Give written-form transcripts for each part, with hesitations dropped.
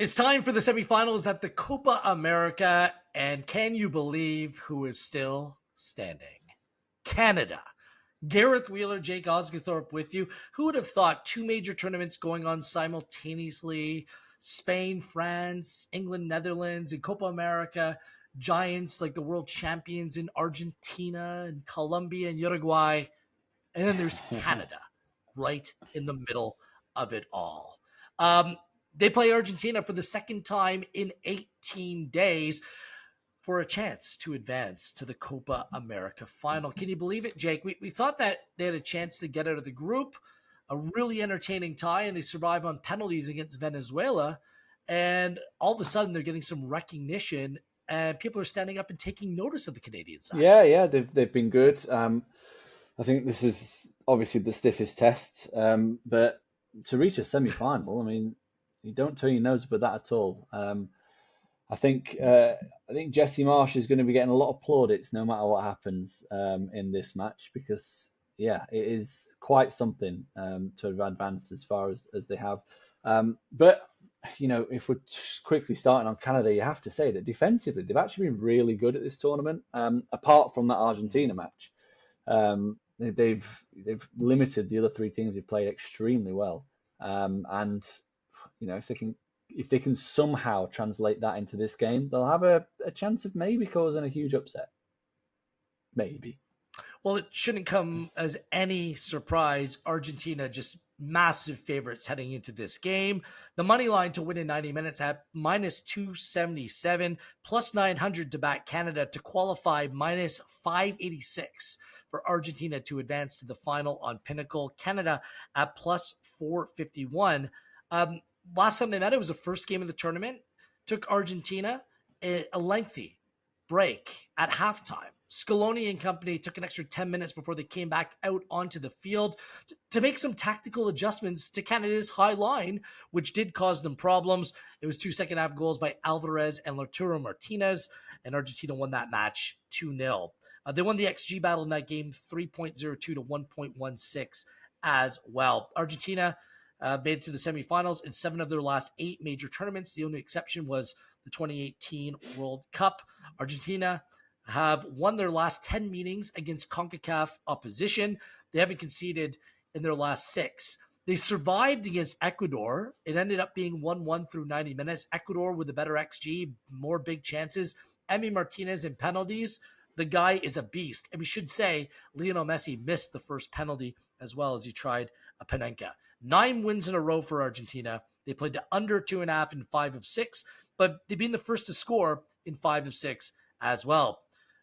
It's time for the semifinals at the Copa America, and can you believe who is still standing? Canada. Gareth Wheeler, Jake Osgathorpe with you. Who would have thought two major tournaments going on simultaneously? Spain, France, England, Netherlands, and Copa America. Giants like the world champions in Argentina and Colombia and Uruguay. And then there's Canada right in the middle of it all. They play Argentina for the second time in 18 days for a chance to advance to the Copa America final. Can you believe it, Jake? We thought that they had a chance to get out of the group, a really entertaining tie, and they survive on penalties against Venezuela. And all of a sudden, they're getting some recognition, and people are standing up and taking notice of the Canadian side. Yeah, they've been good. I think this is obviously the stiffest test, but to reach a semi-final, I mean, you don't turn your nose up at that at all. I think Jesse Marsh is going to be getting a lot of plaudits no matter what happens in this match because yeah, it is quite something to have advanced as far as they have. But if we're quickly starting on Canada, you have to say that defensively they've actually been really good at this tournament. Apart from that Argentina match, they've limited the other three teams who've played extremely well. And if they can somehow translate that into this game, they'll have a chance of maybe causing a huge upset. Maybe. Well, it shouldn't come as any surprise. Argentina just massive favorites heading into this game. The money line to win in 90 minutes at minus 277, plus 900 to back Canada to qualify, minus 586 for Argentina to advance to the final on Pinnacle. Canada at plus 451. Last time they met, it was the first game of the tournament. Took Argentina a lengthy break at halftime. Scaloni and company took an extra 10 minutes before they came back out onto the field to make some tactical adjustments to Canada's high line, which did cause them problems. It was 2 second half goals by Alvarez and Lautaro Martinez, and Argentina won that match 2-0. They won the XG battle in that game 3.02 to 1.16 as well. Argentina made it to the semifinals in 7 of their last 8 major tournaments. The only exception was the 2018 World Cup. Argentina have won their last 10 meetings against CONCACAF opposition. They haven't conceded in their last 6. They survived against Ecuador. It ended up being 1-1 through 90 minutes. Ecuador with a better XG, more big chances. Emi Martinez in penalties. The guy is a beast. And we should say Lionel Messi missed the first penalty as well as he tried a Panenka. 9 wins in a row for Argentina. They played to under 2.5 in 5 of 6, but they've been the first to score in 5 of 6 as well.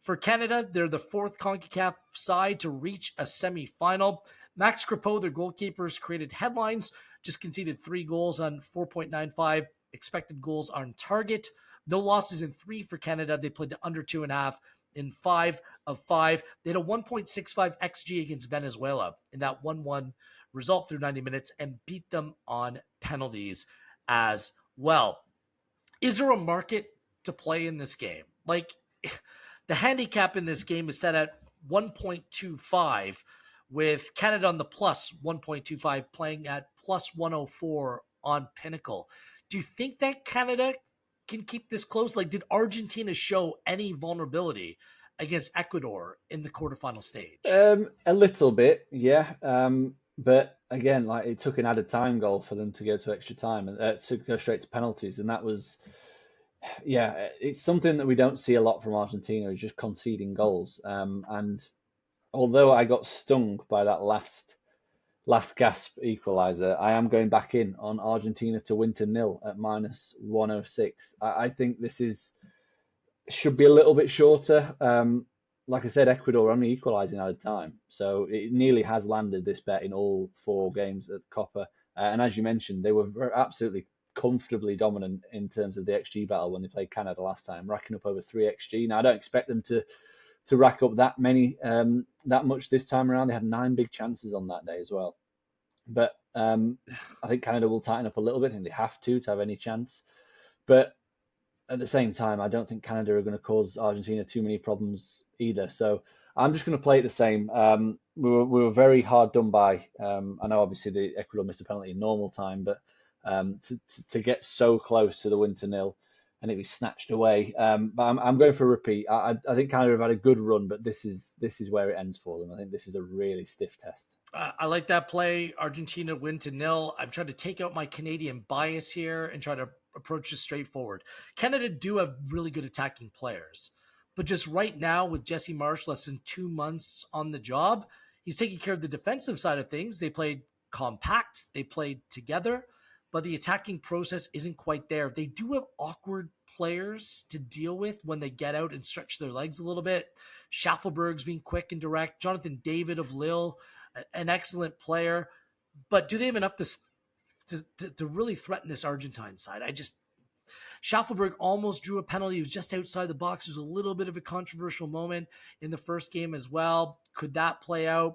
For Canada, they're the 4th CONCACAF side to reach a semifinal. Max Crepeau, their goalkeeper's created headlines, just conceded 3 goals on 4.95 expected goals on target. No losses in 3 for Canada. They played to under 2.5 in 5 of 5. They had a 1.65 XG against Venezuela in that 1-1 result through 90 minutes and beat them on penalties as well. Is there a market to play in this game? Like, the handicap in this game is set at 1.25 with Canada on the plus 1.25 playing at plus 104 on Pinnacle. Do you think that Canada can keep this close? Like, did Argentina show any vulnerability against Ecuador in the quarterfinal stage? A little bit, yeah. But again, like it took an added time goal for them to go to extra time and to go straight to penalties, and that was, yeah, it's something that we don't see a lot from Argentina is just conceding goals. And although I got stung by that last gasp equaliser, I am going back in on Argentina to win to nil at minus 106. I think this should be a little bit shorter. Like I said, Ecuador only equalising at a time, so it nearly has landed this bet in all 4 games at Copa. And as you mentioned, they were absolutely comfortably dominant in terms of the XG battle when they played Canada last time, racking up over 3 XG. Now I don't expect them to rack up that much this time around. They had 9 big chances on that day as well. But I think Canada will tighten up a little bit. I think they have to have any chance. But at the same time, I don't think Canada are going to cause Argentina too many problems either. So I'm just going to play it the same. We were very hard done by. I know obviously the Ecuador missed a penalty in normal time, but to get so close to the win to nil, and it was snatched away. But I'm going for a repeat. I think Canada have had a good run, but this is where it ends for them. I think this is a really stiff test. I like that play. Argentina win to nil. I'm trying to take out my Canadian bias here and try to approach this straightforward. Canada do have really good attacking players, but just right now with Jesse Marsh less than 2 months on the job, he's taking care of the defensive side of things. They played compact, they played together, but the attacking process isn't quite there. They do have awkward players to deal with when they get out and stretch their legs a little bit. Schaffelberg's being quick and direct. Jonathan David of Lille, an excellent player, but do they have enough to really threaten this Argentine side? Schaffelberg almost drew a penalty. He was just outside the box. There's a little bit of a controversial moment in the first game as well. Could that play out?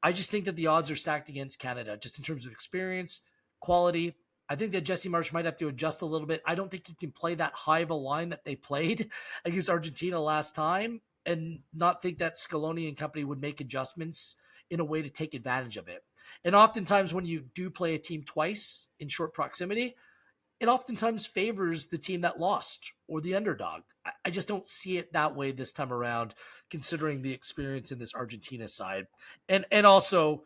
I just think that the odds are stacked against Canada, just in terms of experience, quality. I think that Jesse Marsh might have to adjust a little bit. I don't think he can play that high of a line that they played against Argentina last time and not think that Scaloni and company would make adjustments in a way to take advantage of it. And oftentimes when you do play a team twice in short proximity, it oftentimes favors the team that lost or the underdog. I just don't see it that way this time around, considering the experience in this Argentina side. And also,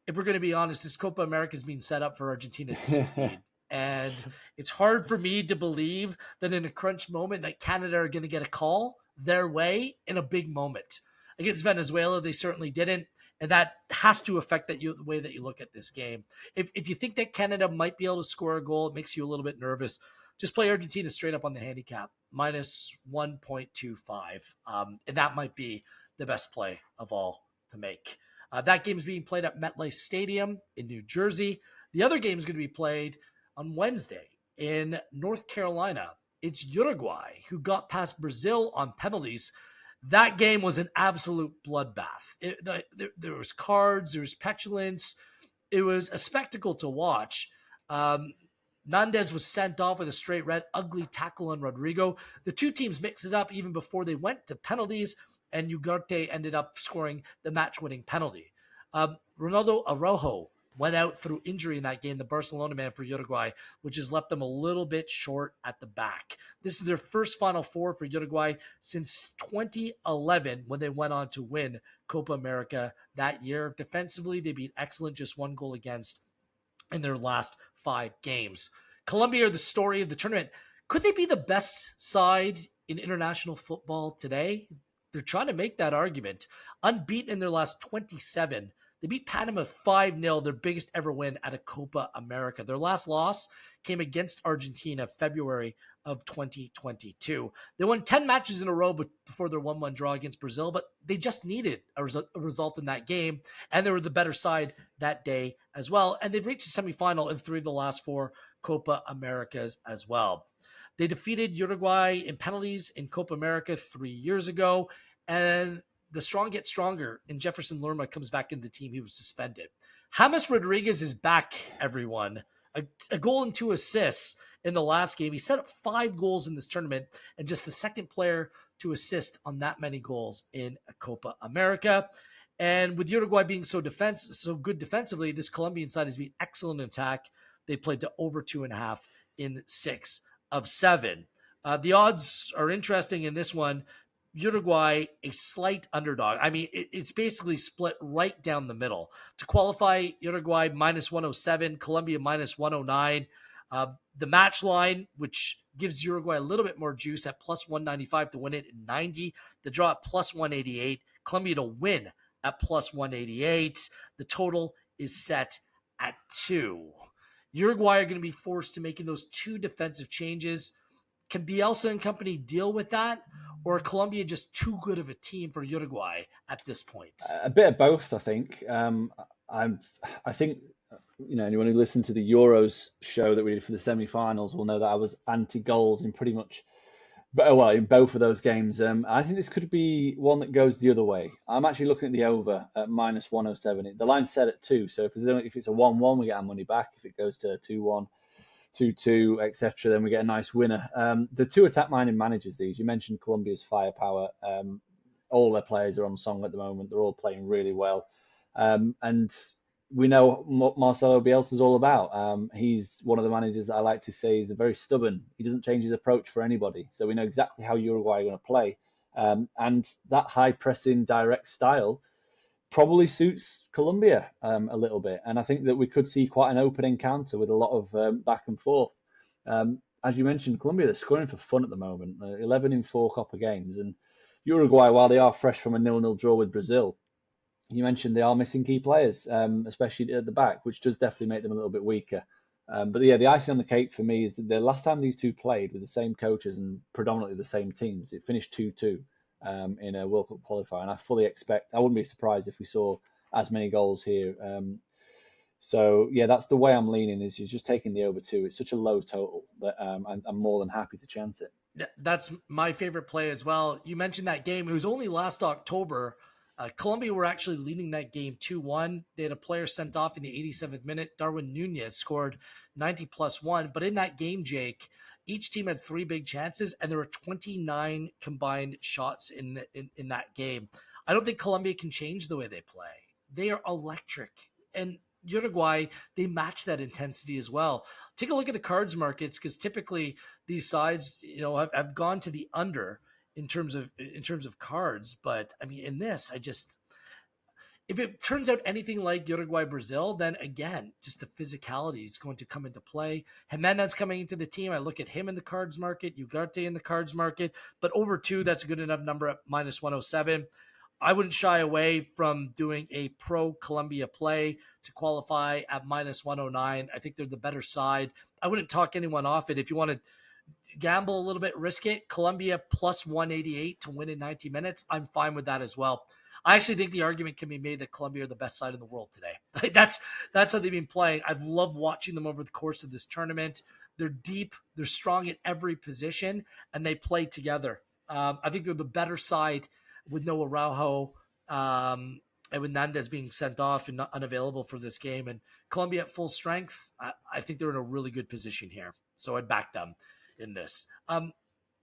if we're going to be honest, this Copa America is being set up for Argentina to succeed. And it's hard for me to believe that in a crunch moment that Canada are going to get a call their way in a big moment. Against Venezuela, they certainly didn't. And that has to affect the way that you look at this game. If you think that Canada might be able to score a goal, it makes you a little bit nervous. Just play Argentina straight up on the handicap, minus 1.25. And that might be the best play of all to make. That game is being played at MetLife Stadium in New Jersey. The other game is going to be played on Wednesday in North Carolina. It's Uruguay, who got past Brazil on penalties. That game was an absolute bloodbath. There was cards, there was petulance. It was a spectacle to watch. Nandez was sent off with a straight red, ugly tackle on Rodrigo. The two teams mixed it up even before they went to penalties, and Ugarte ended up scoring the match-winning penalty. Ronaldo Araujo went out through injury in that game, the Barcelona man for Uruguay, which has left them a little bit short at the back. This is their first Final Four for Uruguay since 2011, when they went on to win Copa America that year. Defensively, they've been excellent, just one goal against in their last 5 games. Colombia are the story of the tournament. Could they be the best side in international football today? They're trying to make that argument. Unbeaten in their last 27. They beat Panama 5-0, their biggest ever win at a Copa America. Their last loss came against Argentina February of 2022. They won 10 matches in a row before their 1-1 draw against Brazil, but they just needed a result in that game, and they were the better side that day as well. And they've reached the semifinal in 3 of the last 4 Copa Americas as well. They defeated Uruguay in penalties in Copa America 3 years ago, and the strong get stronger, and Jefferson Lerma comes back into the team. He was suspended. James Rodriguez is back, everyone. A goal and 2 assists in the last game. He set up 5 goals in this tournament and just the second player to assist on that many goals in a Copa America. And with Uruguay being so good defensively, this Colombian side has been excellent in attack. They played to over 2.5 in 6 of 7. The odds are interesting in this one. Uruguay, a slight underdog. I mean, it's basically split right down the middle. To qualify, Uruguay minus 107, Colombia minus 109. The match line, which gives Uruguay a little bit more juice at plus 195 to win it in 90. The draw at plus 188. Colombia to win at plus 188. The total is set at 2. Uruguay are going to be forced to making those 2 defensive changes. Can Bielsa and company deal with that? Or Colombia just too good of a team for Uruguay at this point? A bit of both, I think. I think, anyone who listened to the Euros show that we did for the semi-finals will know that I was anti-goals in pretty much, in both of those games. I think this could be one that goes the other way. I'm actually looking at the over at minus 107. The line's set at 2, so if it's a 1-1, we get our money back. If it goes to 2-1, 2-2, etc., then we get a nice winner. The 2 attack-minded managers, these. You mentioned Colombia's firepower. All their players are on song at the moment. They're all playing really well. And we know what Marcelo Bielsa is all about. He's one of the managers that I like to say is very stubborn. He doesn't change his approach for anybody. So we know exactly how Uruguay are going to play. And that high pressing, direct style probably suits Colombia a little bit. And I think that we could see quite an open encounter with a lot of back and forth. As you mentioned, Colombia, they're scoring for fun at the moment, 11 in 4 Copa games. And Uruguay, while they are fresh from a 0-0 draw with Brazil, you mentioned they are missing key players, especially at the back, which does definitely make them a little bit weaker. But yeah, the icing on the cake for me is that the last time these two played with the same coaches and predominantly the same teams, it finished 2-2 in a World Cup qualifier. And I fully expect, I wouldn't be surprised if we saw as many goals here. So yeah, that's the way I'm leaning, is just taking the over 2. It's such a low total that I'm more than happy to chance it. That's my favorite play as well. You mentioned that game. It was only last October. Colombia were actually leading that game 2-1. They had a player sent off in the 87th minute. Darwin Nunez scored 90+1. But in that game, Jake, each team had 3 big chances, and there were 29 combined shots in that game. I don't think Colombia can change the way they play. They are electric. And Uruguay, they match that intensity as well. Take a look at the cards markets, because typically these sides, have gone to the under in terms of cards. But I mean, in this, if it turns out anything like Uruguay Brazil, then again, just the physicality is going to come into play. Jimenez coming into the team, I look at him in the cards market, Ugarte in the cards market, but over 2, that's a good enough number at -107. I wouldn't shy away from doing a pro Colombia play to qualify at -109. I think they're the better side. I wouldn't talk anyone off it. If you want to gamble a little bit, risk it. Colombia +188 to win in 90 minutes. I'm fine with that as well. I actually think the argument can be made that Colombia are the best side in the world today. That's how they've been playing. I've loved watching them over the course of this tournament. They're deep, they're strong at every position, and they play together. I think they're the better side with no Araujo, and with Nandez being sent off and unavailable for this game, and Colombia at full strength. I think they're in a really good position here. So I'd back them in this.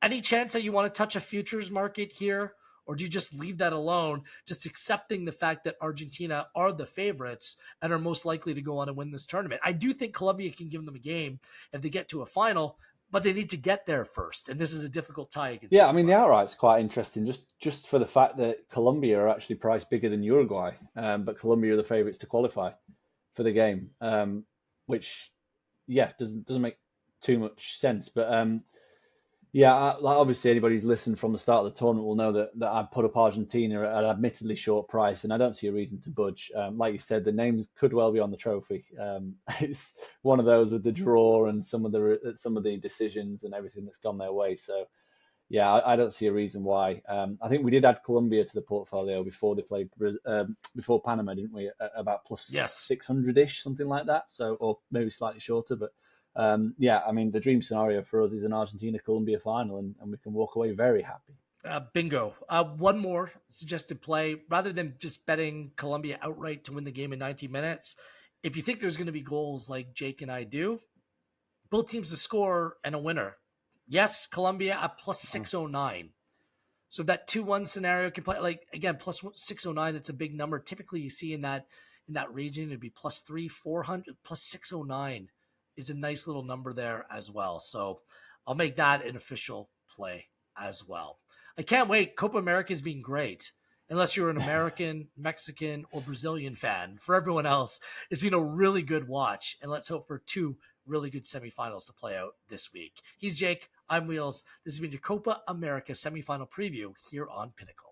Any chance that you want to touch a futures market here, or do you just leave that alone, just accepting the fact that Argentina are the favorites and are most likely to go on and win this tournament? I do think Colombia can give them a game if they get to a final, but they need to get there first, and this is a difficult tie against Yeah, I mean Uruguay. the outright's quite interesting, just for the fact that Colombia are actually priced bigger than Uruguay, but Colombia are the favourites to qualify for the game, which yeah doesn't make too much sense. But yeah, like obviously anybody who's listened from the start of the tournament will know that I put up Argentina at an admittedly short price, and I don't see a reason to budge. Like you said, the names could well be on the trophy. It's one of those with the draw and some of the decisions and everything that's gone their way. So yeah, I don't see a reason why. I think we did add Colombia to the portfolio before they played before Panama, didn't we? About plus Yes. 600-ish, something like that. So, or maybe slightly shorter. But yeah, I mean, the dream scenario for us is an Argentina-Colombia final, and we can walk away very happy. Bingo. One more suggested play. Rather than just betting Colombia outright to win the game in 90 minutes, if you think there's going to be goals like Jake and I do, both teams to score and a winner. Yes, Colombia at plus 609. So that 2-1 scenario can play, like, again, plus 609, that's a big number. Typically you see in that region, it'd be plus 400, plus 609 is a nice little number there as well. So I'll make that an official play as well. I can't wait. Copa America has been great. Unless you're an American, Mexican, or Brazilian fan. For everyone else, it's been a really good watch. And let's hope for 2 really good semifinals to play out this week. He's Jake. I'm Wheels. This has been your Copa America semifinal preview here on Pinnacle.